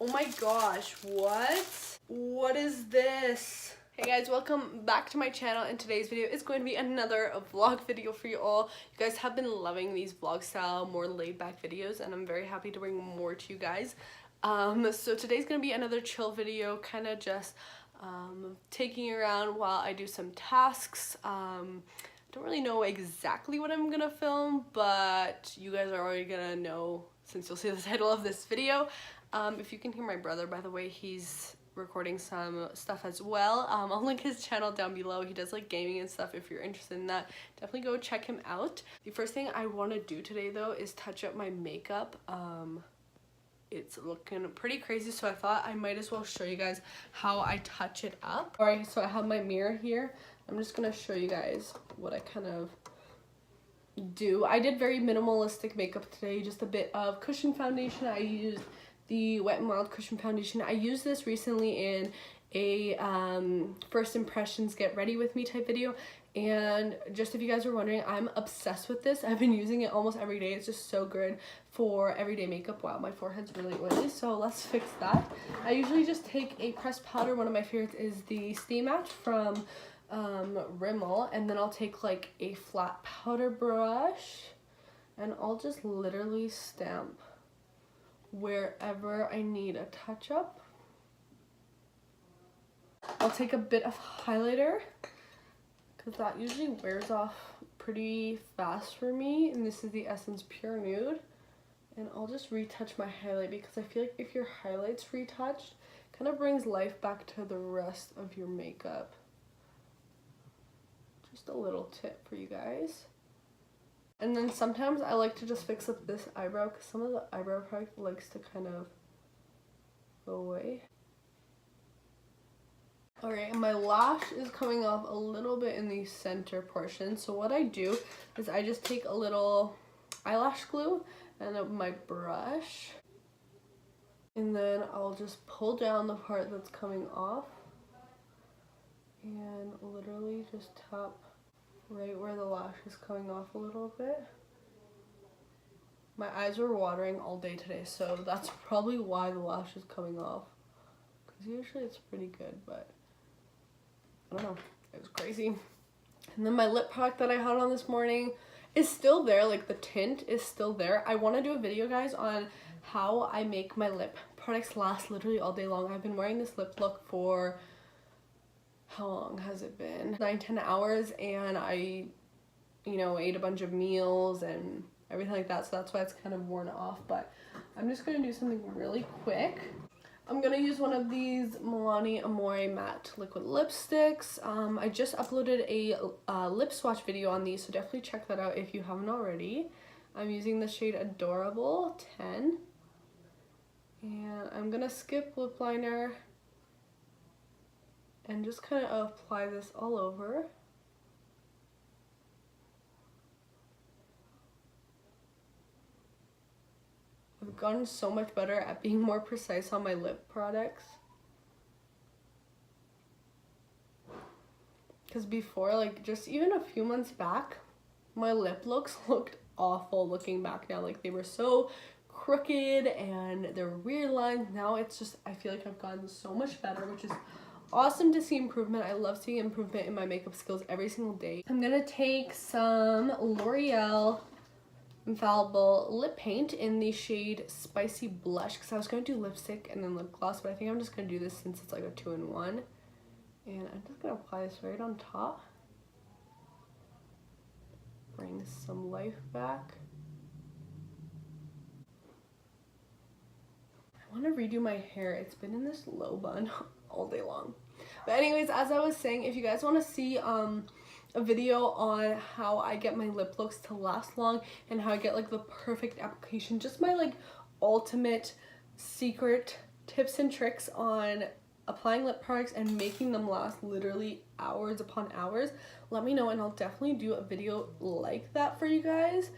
Oh my gosh, what? What is this? Hey guys, welcome back to my channel, and today's video is going to be another vlog video for you all. You guys have been loving these vlog style, more laid back videos, and I'm very happy to bring more to you guys. So today's going to be another chill video, kind of just taking you around while I do some tasks. Don't really know exactly what I'm gonna film, but you guys are already gonna know since you'll see the title of this video. If you can hear my brother, by the way, he's recording some stuff as well. I'll link his channel down below. He does like gaming and stuff. If you're interested in that, definitely go check him out. The first thing I want to do today though is touch up my makeup. It's looking pretty crazy, so I thought I might as well show you guys how I touch it up. Alright, so I have my mirror here. I'm just gonna show you guys what I kind of do. I did very minimalistic makeup today, just a bit of cushion foundation. I used the Wet n Wild cushion foundation. I used this recently in a first impressions get ready with me type video, and just if you guys are wondering, I'm obsessed with this. I've been using it almost every day. It's just so good for everyday makeup. Wow, my forehead's really oily, so let's fix that. I usually just take a pressed powder. One of my favorites is the Stay Matte from Rimmel, and then I'll take like a flat powder brush and I'll just literally stamp wherever I need a touch up. I'll take a bit of highlighter because that usually wears off pretty fast for me, and this is the Essence Pure Nude, and I'll just retouch my highlight because I feel like if your highlight's retouched, it kind of brings life back to the rest of your makeup. Just a little tip for you guys. And then sometimes I like to just fix up this eyebrow because some of the eyebrow product likes to kind of go away. Alright, and my lash is coming off a little bit in the center portion. So what I do is I just take a little eyelash glue and my brush, and then I'll just pull down the part that's coming off and literally just tap right where the lash is coming off a little bit. My eyes were watering all day today, so that's probably why the lash is coming off, because usually it's pretty good, but I don't know, it was crazy. And then my lip product that I had on this morning is still there, like the tint is still there. I want to do a video, guys, on how I make my lip products last literally all day long. I've been wearing this lip look for, how long has it been? 9-10 hours, and I, ate a bunch of meals and everything like that, so that's why it's kind of worn off. But I'm just gonna do something really quick. I'm gonna use one of these Milani Amore matte liquid lipsticks. I just uploaded a lip swatch video on these, so definitely check that out if you haven't already. I'm using the shade Adorable 10, and I'm gonna skip lip liner and just kind of apply this all over. I've gotten so much better at being more precise on my lip products. Because before, like just even a few months back, my lip looks looked awful looking back now. Like they were so crooked and there were weird lines. Now it's just, I feel like I've gotten so much better, which is awesome to see improvement. I love seeing improvement in my makeup skills every single day. I'm gonna take some L'Oreal Infallible lip paint in the shade Spicy Blush, because I was gonna do lipstick and then lip gloss, but I think I'm just gonna do this since it's like a 2-in-1. And I'm just gonna apply this right on top. Bring some life back. I want to redo my hair. It's been in this low bun all day long. But anyways, as I was saying, if you guys want to see a video on how I get my lip looks to last long and how I get like the perfect application, just my like ultimate secret tips and tricks on applying lip products and making them last literally hours upon hours, let me know and I'll definitely do a video like that for you guys.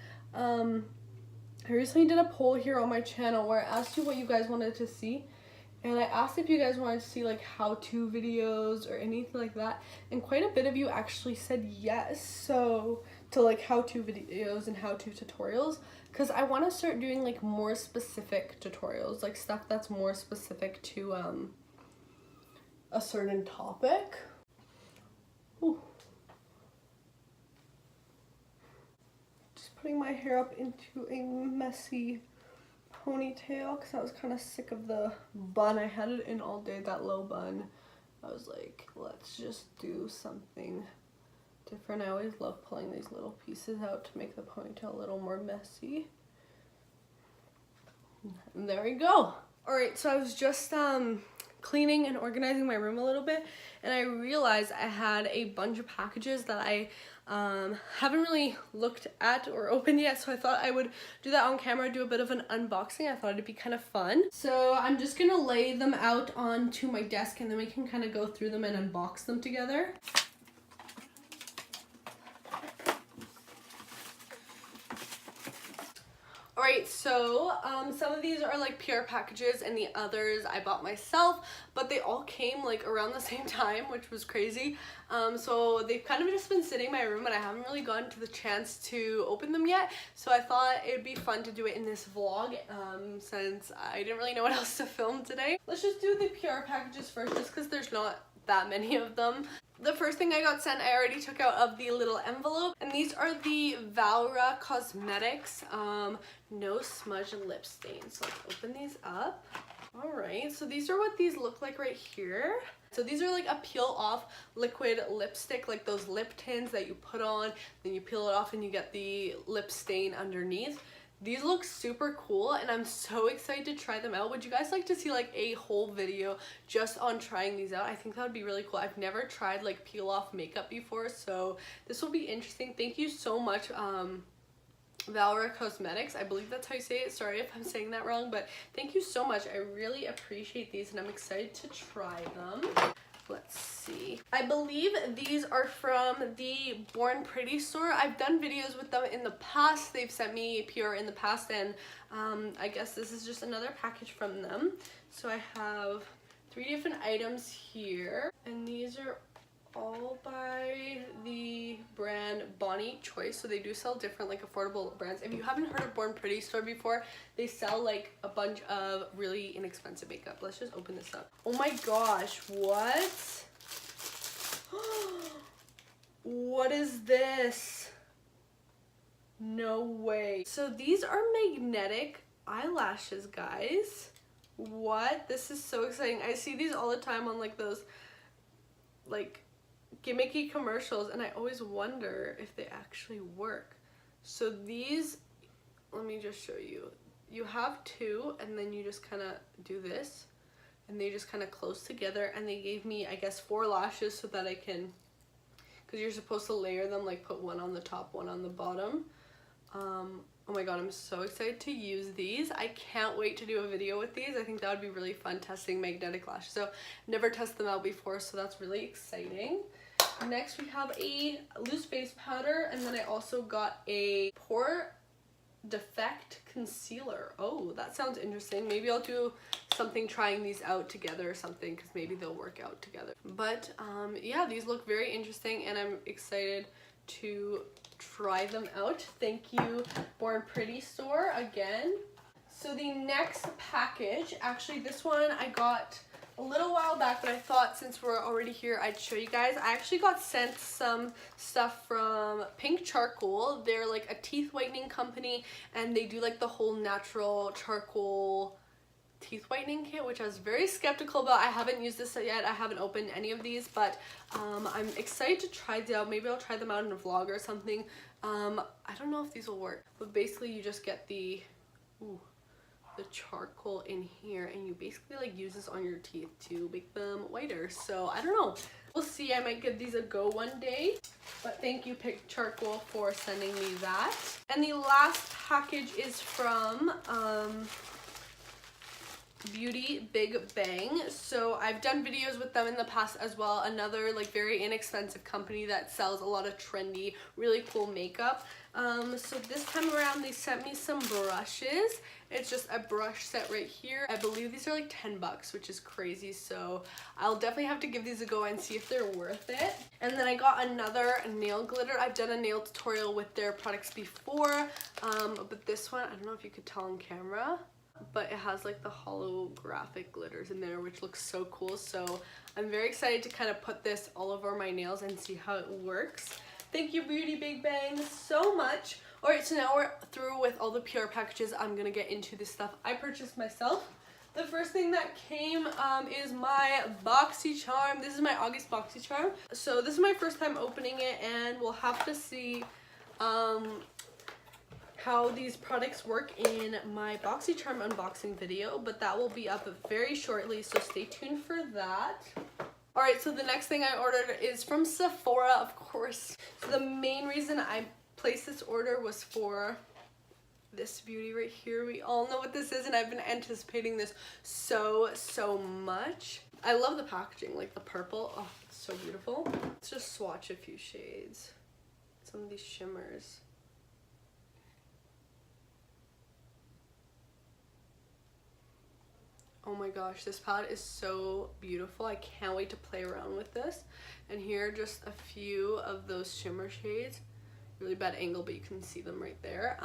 I recently did a poll here on my channel where I asked you what you guys wanted to see, and I asked if you guys wanted to see like how-to videos or anything like that, and quite a bit of you actually said yes, so to like how-to videos and how-to tutorials. because I want to start doing like more specific tutorials, like stuff that's more specific to a certain topic. Ooh. Just putting my hair up into a messy ponytail because I was kind of sick of the bun. I had it in all day, that low bun. I was like, let's just do something different. I always love pulling these little pieces out to make the ponytail a little more messy. And there we go. Alright, so I was just cleaning and organizing my room a little bit, and I realized I had a bunch of packages that I haven't really looked at or opened yet, so I thought I would do that on camera, do a bit of an unboxing. I thought it'd be kind of fun. So I'm just gonna lay them out onto my desk, and then we can kind of go through them and unbox them together. Alright, so some of these are like PR packages and the others I bought myself, but they all came like around the same time, which was crazy. So they've kind of just been sitting in my room and I haven't really gotten to the chance to open them yet. So I thought it'd be fun to do it in this vlog since I didn't really know what else to film today. Let's just do the PR packages first, just because there's not that many of them. The first thing I got sent, I already took out of the little envelope, and these are the Valra Cosmetics No Smudge Lip Stains. So let's open these up. Alright, so these are what these look like right here. So these are like a peel off liquid lipstick, like those lip tints that you put on, then you peel it off and you get the lip stain underneath. These look super cool and I'm so excited to try them out. Would you guys like to see like a whole video just on trying these out? I think that would be really cool. I've never tried like peel off makeup before, so this will be interesting. Thank you so much, Valra Cosmetics. I believe that's how you say it. Sorry if I'm saying that wrong, but thank you so much. I really appreciate these and I'm excited to try them. Let's see. I believe these are from the Born Pretty store. I've done videos with them in the past. They've sent me PR in the past, and I guess this is just another package from them. So I have 3 different items here, and these are all by the brand Bonnie Choice. So they do sell different like affordable brands. If you haven't heard of Born Pretty store before, they sell like a bunch of really inexpensive makeup. Let's just open this up. Oh my gosh, what? What is this? No way. So these are magnetic eyelashes, guys. What? This is so exciting. I see these all the time on like those like gimmicky commercials, and I always wonder if they actually work. So these, let me just show you. You have 2 and then you just kind of do this and they just kind of close together, and they gave me I guess 4 lashes so that I can, because you're supposed to layer them, like put one on the top, one on the bottom. Oh my god, I'm so excited to use these. I can't wait to do a video with these. I think that would be really fun, testing magnetic lashes. So never tested them out before, so that's really exciting. Next we have a loose face powder, and then I also got a pore defect concealer. Oh, that sounds interesting. Maybe I'll do something trying these out together or something, because maybe they'll work out together. But yeah, these look very interesting and I'm excited to try them out. Thank you, Born Pretty store, again. So the next package, actually this one I got a little while back, but I thought since we're already here I'd show you guys. I actually got sent some stuff from Pink Charcoal. They're like a teeth whitening company, and they do like the whole natural charcoal teeth whitening kit, which I was very skeptical about. I haven't used this yet. I haven't opened any of these, but I'm excited to try them out. Maybe I'll try them out in a vlog or something. I don't know if these will work, but basically you just get the charcoal in here, and you basically like use this on your teeth to make them whiter. So I don't know, we'll see. I might give these a go one day, but thank you Pink Charcoal for sending me that. And the last package is from Beauty Big Bang. So I've done videos with them in the past as well. Another like very inexpensive company that sells a lot of trendy, really cool makeup. So this time around they sent me some brushes. It's just a brush set right here. I believe these are like 10 bucks, which is crazy. So I'll definitely have to give these a go and see if they're worth it. And then I got another nail glitter. I've done a nail tutorial with their products before, but this one, I don't know if you could tell on camera, but it has like the holographic glitters in there, which looks so cool. So I'm very excited to kind of put this all over my nails and see how it works. Thank you, Beauty Big Bang, so much. Alright, so now we're through with all the PR packages. I'm gonna get into the stuff I purchased myself. The first thing that came is my BoxyCharm. This is my August BoxyCharm. So this is my first time opening it, and we'll have to see how these products work in my BoxyCharm unboxing video, but that will be up very shortly, so stay tuned for that. Alright, so the next thing I ordered is from Sephora, of course. So the main reason I placed this order was for this beauty right here. We all know what this is, and I've been anticipating this so much. I love the packaging, like the purple. Oh, it's so beautiful. Let's just swatch a few shades. Some of these shimmers. Oh my gosh, this palette is so beautiful. I can't wait to play around with this. And here are just a few of those shimmer shades. Really bad angle, but you can see them right there.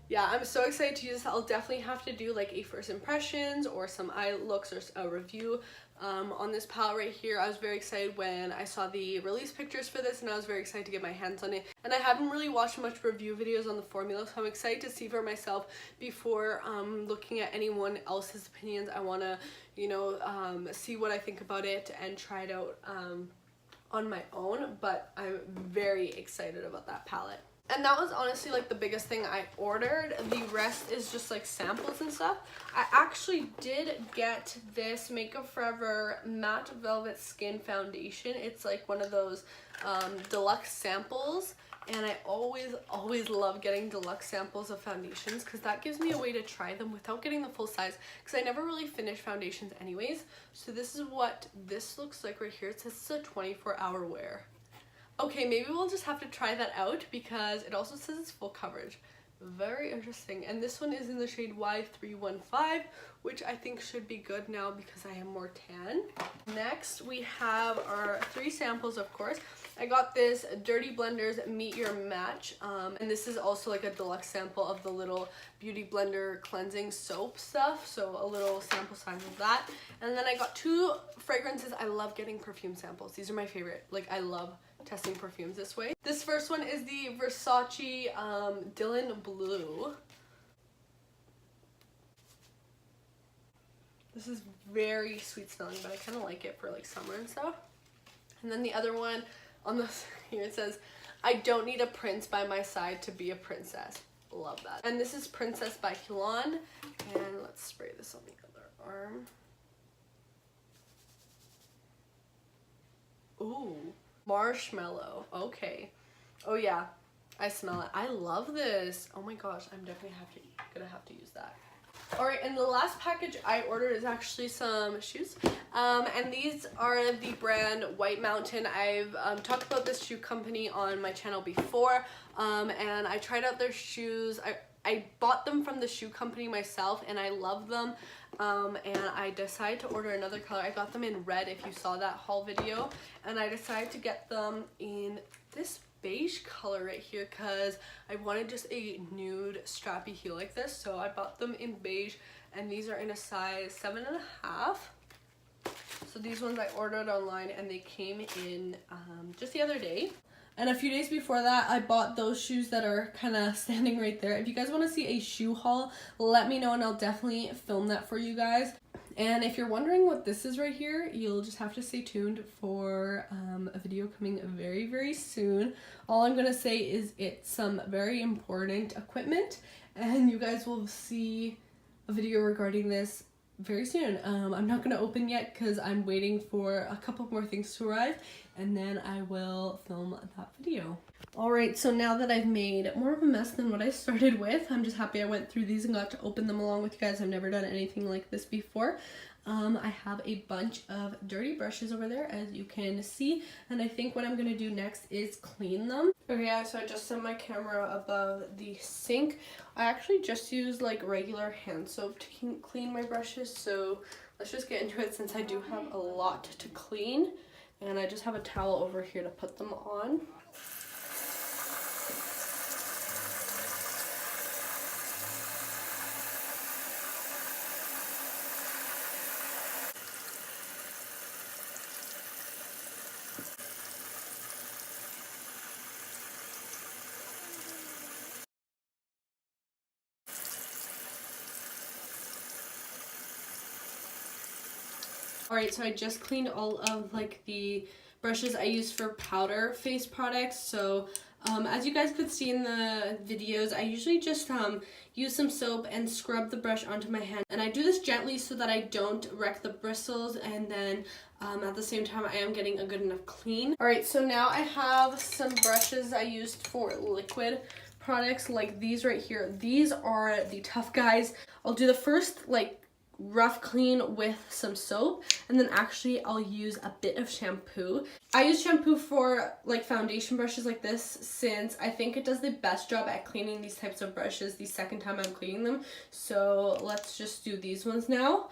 Yeah, I'm so excited to use this. I'll definitely have to do like a first impressions or some eye looks or a review on this palette right here. I was very excited when I saw the release pictures for this, and I was very excited to get my hands on it. And I haven't really watched much review videos on the formula, so I'm excited to see for myself before looking at anyone else's opinions. I want to, you know, see what I think about it and try it out on my own, but I'm very excited about that palette. And that was honestly like the biggest thing I ordered. The rest is just like samples and stuff. I actually did get this Makeup Forever Matte Velvet Skin Foundation. It's like one of those deluxe samples. And I always love getting deluxe samples of foundations because that gives me a way to try them without getting the full size, because I never really finish foundations anyways. So this is what this looks like right here. It says it's a 24-hour wear. Okay, maybe we'll just have to try that out because it also says it's full coverage. Very interesting. And this one is in the shade Y315, which I think should be good now because I am more tan. Next, we have our 3 samples, of course. I got this Dirty Blenders Meet Your Match, and this is also like a deluxe sample of the little Beauty Blender cleansing soap stuff, so a little sample size of that. And then I got 2 fragrances. I love getting perfume samples. These are my favorite. Like, I love testing perfumes this way. This first one is the Versace Dylan Blue. This is very sweet smelling, but I kind of like it for like summer and stuff. And then the other one on the here it says, I don't need a prince by my side to be a princess. Love that. And this is Princess by Milani. And let's spray this on the other arm. Ooh. Marshmallow. Okay. Oh yeah, I smell it. I love this. Oh my gosh, I'm definitely gonna have to use that. Alright, and the last package I ordered is actually some shoes. And these are the brand White Mountain. I've talked about this shoe company on my channel before, and I tried out their shoes. I bought them from the shoe company myself, and I love them. And I decided to order another color. I got them in red, if you saw that haul video, and I decided to get them in this beige color right here because I wanted just a nude strappy heel like this, so I bought them in beige, and these are in a size 7.5. So these ones I ordered online, and they came in just the other day. And a few days before that, I bought those shoes that are kind of standing right there. If you guys want to see a shoe haul, let me know and I'll definitely film that for you guys. And if you're wondering what this is right here, you'll just have to stay tuned for a video coming very soon. All I'm going to say is it's some very important equipment, and you guys will see a video regarding this very soon. I'm not going to open yet because I'm waiting for a couple more things to arrive, and then I will film that video. Alright, so now that I've made more of a mess than what I started with, I'm just happy I went through these and got to open them along with you guys. I've never done anything like this before. I have a bunch of dirty brushes over there, as you can see, and I think what I'm going to do next is clean them. Okay, guys, so I just set my camera above the sink. I actually just use like regular hand soap to clean my brushes, so let's just get into it since I do have a lot to clean, and I just have a towel over here to put them on. Alright, so I just cleaned all of like the brushes I use for powder face products. So as you guys could see in the videos, I usually just use some soap and scrub the brush onto my hand. And I do this gently so that I don't wreck the bristles, and then at the same time I am getting a good enough clean. Alright, so now I have some brushes I used for liquid products like these right here. These are the Tough Guys. I'll do the first like rough clean with some soap, and then actually I'll use a bit of shampoo. I use shampoo for like foundation brushes like this since I think it does the best job at cleaning these types of brushes the second time I'm cleaning them. So let's just do these ones now.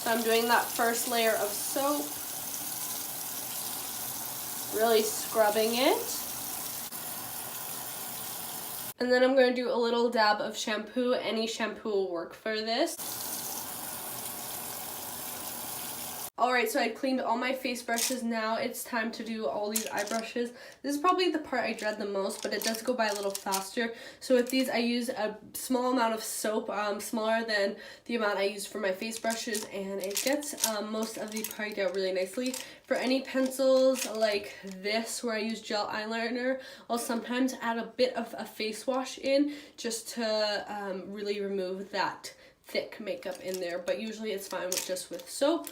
So I'm doing that first layer of soap, really scrubbing it. And then I'm going to do a little dab of shampoo. Any shampoo will work for this. Alright, so I cleaned all my face brushes. Now it's time to do all these eye brushes. This is probably the part I dread the most, but it does go by a little faster. So with these, I use a small amount of soap, smaller than the amount I use for my face brushes, and it gets most of the product out really nicely. For any pencils like this, where I use gel eyeliner, I'll sometimes add a bit of a face wash in just to really remove that thick makeup in there, but usually it's fine with just with soap.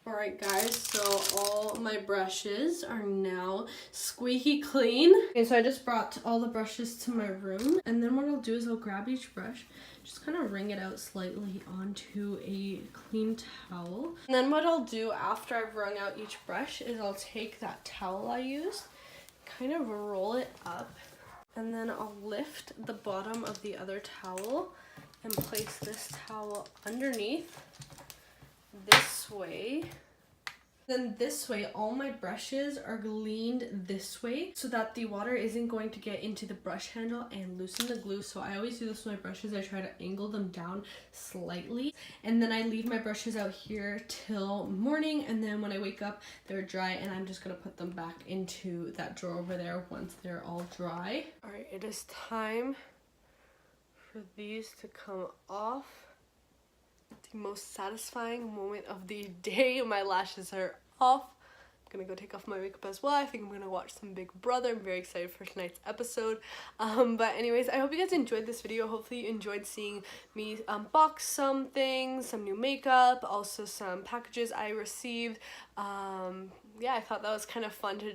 Alright guys, so all my brushes are now squeaky clean. Okay, so I just brought all the brushes to my room, and then what I'll do is I'll grab each brush, just kind of wring it out slightly onto a clean towel. And then what I'll do after I've wrung out each brush is I'll take that towel I used, kind of roll it up, and then I'll lift the bottom of the other towel and place this towel underneath this way. Then this way, all my brushes are leaned this way so that the water isn't going to get into the brush handle and loosen the glue. So I always do this with my brushes. I try to angle them down slightly, and then I leave my brushes out here till morning, and then when I wake up they're dry, and I'm just gonna put them back into that drawer over there once they're all dry. All right, it is time for these to come off. The most satisfying moment of the day. My lashes are off. I'm gonna go take off my makeup as well. I think I'm gonna watch some Big Brother. I'm very excited for tonight's episode. But anyways, I hope you guys enjoyed this video. Hopefully you enjoyed seeing me unbox some things, some new makeup, also some packages I received. Yeah, I thought that was kind of fun to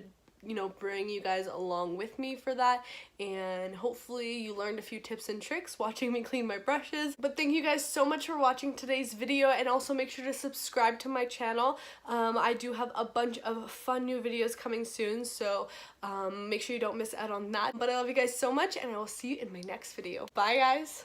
bring you guys along with me for that, and hopefully you learned a few tips and tricks watching me clean my brushes. But thank you guys so much for watching today's video, and also make sure to subscribe to my channel. I do have a bunch of fun new videos coming soon, so make sure you don't miss out on that. But I love you guys so much, and I will see you in my next video. Bye guys.